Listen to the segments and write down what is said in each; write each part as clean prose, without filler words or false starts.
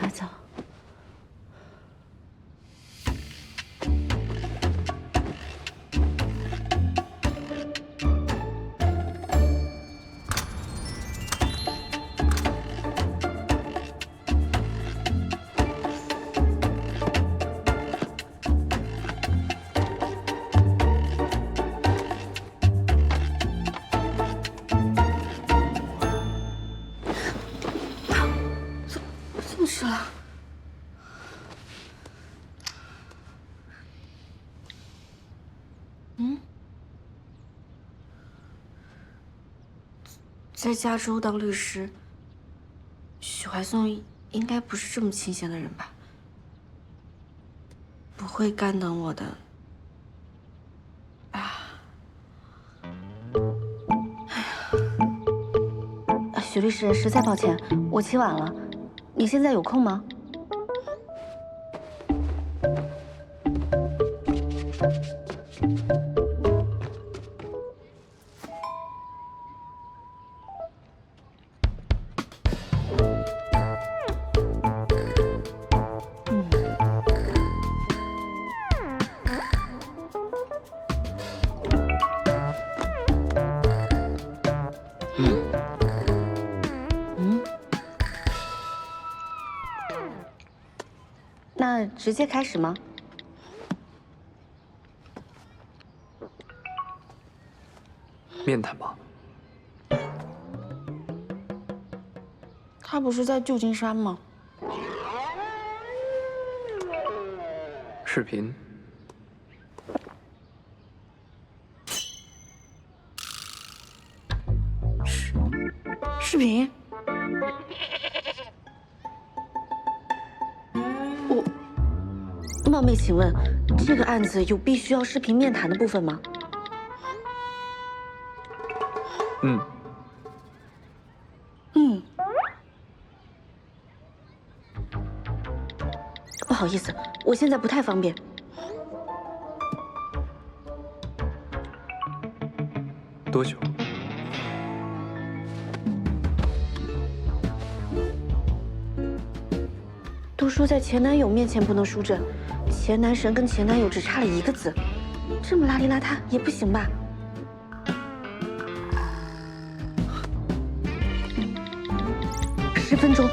来走。进去了。在加州当律师，许怀松应该不是这么清闲的人吧？不会干等我的。许律师，实在抱歉，我起晚了。你现在有空吗？那直接开始吗？面谈吧。他不是在旧金山吗？视频。视频？冒昧请问，这个案子有必须要视频面谈的部分吗？不好意思，我现在不太方便。多久？都说在前男友面前不能输阵，前男神跟前男友只差了1个字，这么邋里邋遢也不行吧？10分钟。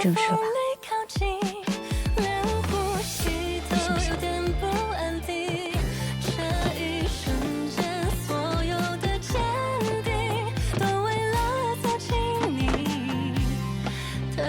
正式了吧？你信不信？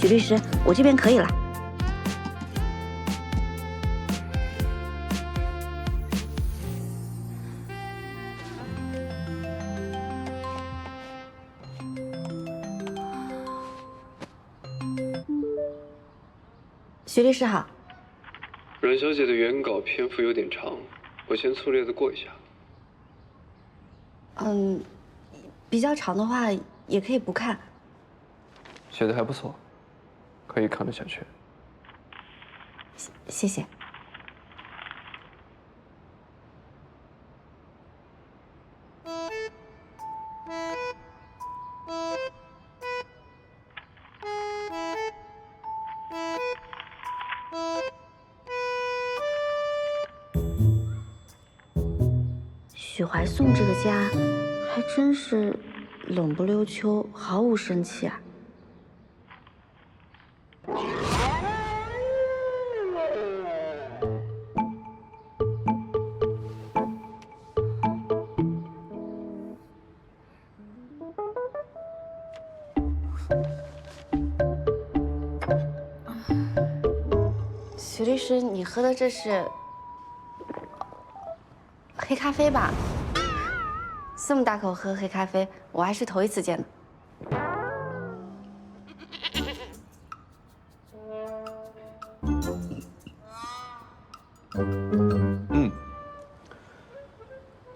许律师，我这边可以了。许律师好。阮小姐的原稿篇幅有点长，我先粗略的过一下。比较长的话也可以不看。写的还不错，可以看得下去。谢谢。许怀颂这个家，还真是冷不溜秋，毫无生气啊。许律师，你喝的这是黑咖啡吧？这么大口喝黑咖啡，我还是头一次见呢。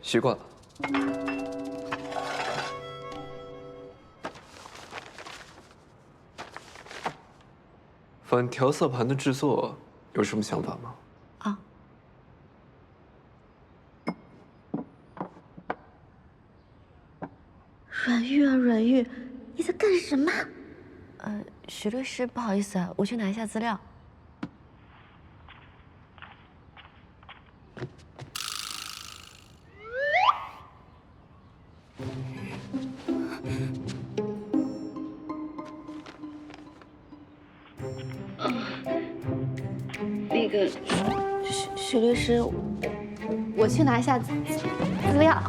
习惯了。反调色盘的制作有什么想法吗？啊。阮玉啊，阮玉，你在干什么？许律师，不好意思，我去拿一下资料。那个，许律师，我去拿一下资料。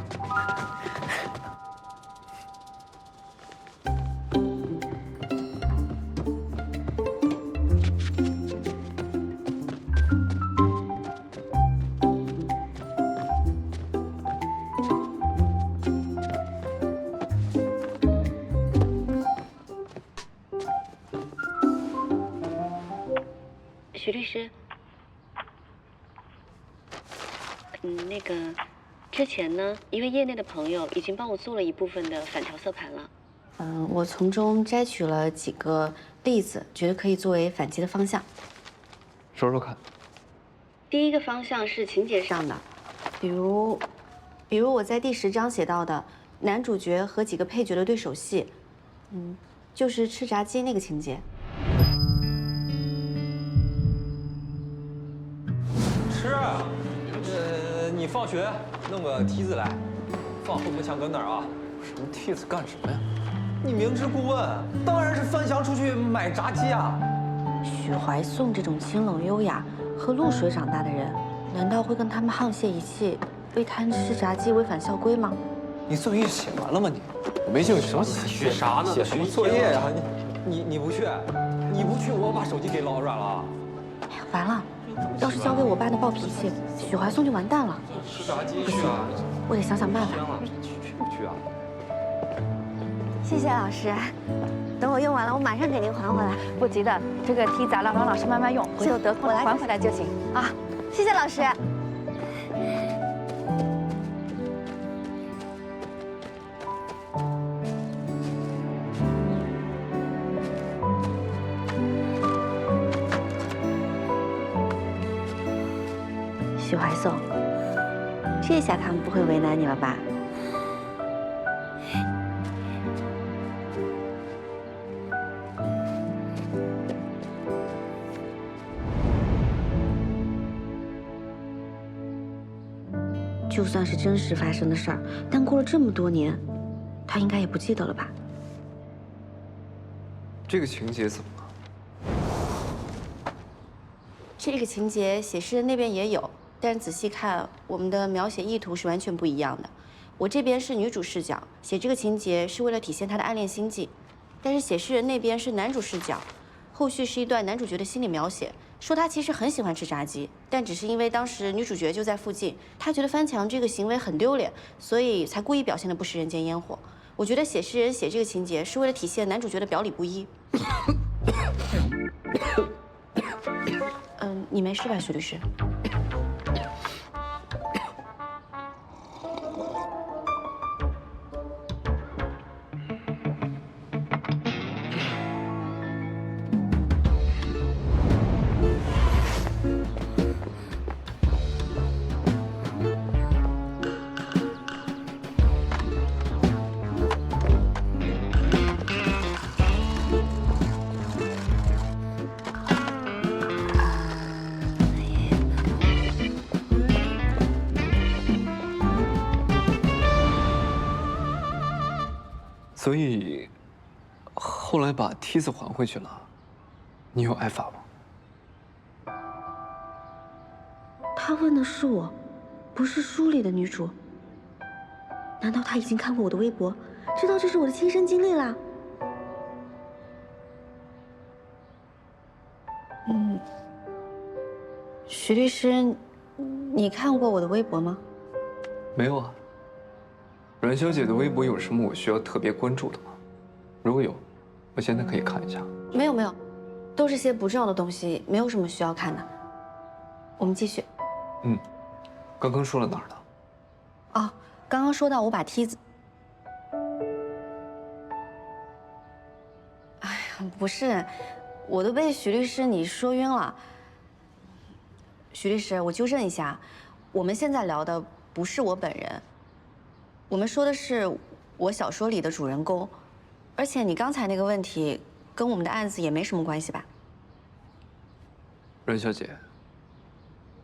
许律师，那个，之前呢，一位业内的朋友已经帮我做了一部分的反调色盘了。我从中摘取了几个例子，觉得可以作为反击的方向。说说看。第一个方向是情节上的，比如我在第10章写到的男主角和几个配角的对手戏，就是吃炸鸡那个情节。你放学弄个梯子来，放后门墙根那儿啊。什么梯子干什么呀？你明知故问，当然是翻墙出去买炸鸡啊。许怀颂这种清冷优雅和露水长大的人，难道会跟他们沆瀣一气，为贪吃炸鸡违反校规吗？你作业写完了吗你？我没兴趣。什么写啥呢？写什么作业呀？你不去，你不去，我把手机给老阮了。哎呀，完了！要是交给我爸那暴脾气，许怀颂就完蛋了。吃炸鸡不行，我得想想办法。去不去啊？谢谢老师，等我用完了，我马上给您还回来。不急的，这个梯咱让老师慢慢用，回头得空了还回来就行啊。谢谢老师。许怀颂，这下他们不会为难你了吧？就算是真实发生的事儿，但过了这么多年，他应该也不记得了吧？这个情节怎么了？这个情节写诗人那边也有，但是仔细看，我们的描写意图是完全不一样的。我这边是女主视角，写这个情节是为了体现她的暗恋心迹，但是写诗人那边是男主视角，后续是一段男主角的心理描写，说他其实很喜欢吃炸鸡，但只是因为当时女主角就在附近，他觉得翻墙这个行为很丢脸，所以才故意表现得不食人间烟火。我觉得写诗人写这个情节是为了体现男主角的表里不一。你没事吧，徐律师？所以，后来把梯子还回去了，你有挨罚吗？他问的是我，不是书里的女主。难道他已经看过我的微博，知道这是我的亲身经历啦？徐律师，你看过我的微博吗？没有啊。阮小姐的微博有什么我需要特别关注的吗？如果有，我现在可以看一下。没有，都是些不重要的东西，没有什么需要看的。我们继续。刚刚说了哪儿了？哦，刚刚说到我把梯子……哎呀，不是，我都被许律师你说晕了。许律师，我纠正一下，我们现在聊的不是我本人，我们说的是我小说里的主人公，而且你刚才那个问题跟我们的案子也没什么关系吧？阮小姐，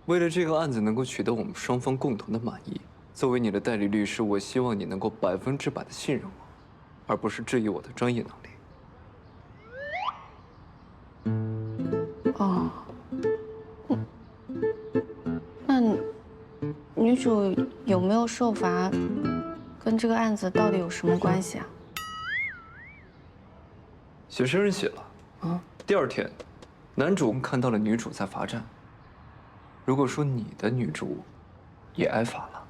为了这个案子能够取得我们双方共同的满意，作为你的代理律师，我希望你能够100%的信任我，而不是质疑我的专业能力。哦，那女主有没有受罚，跟这个案子到底有什么关系啊？写诗人写了，第二天，男主看到了女主在罚站。如果说你的女主也挨罚了，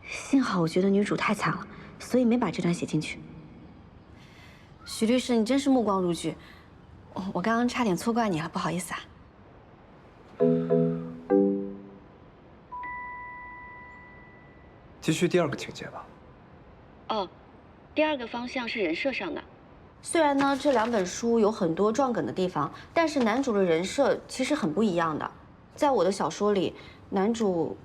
幸好我觉得女主太惨了，所以没把这段写进去。许律师，你真是目光如炬，我刚刚差点错怪你了，不好意思啊。继续第二个情节吧。哦，第二个方向是人设上的。虽然呢，这两本书有很多撞梗的地方，但是男主的人设其实很不一样的。在我的小说里，男主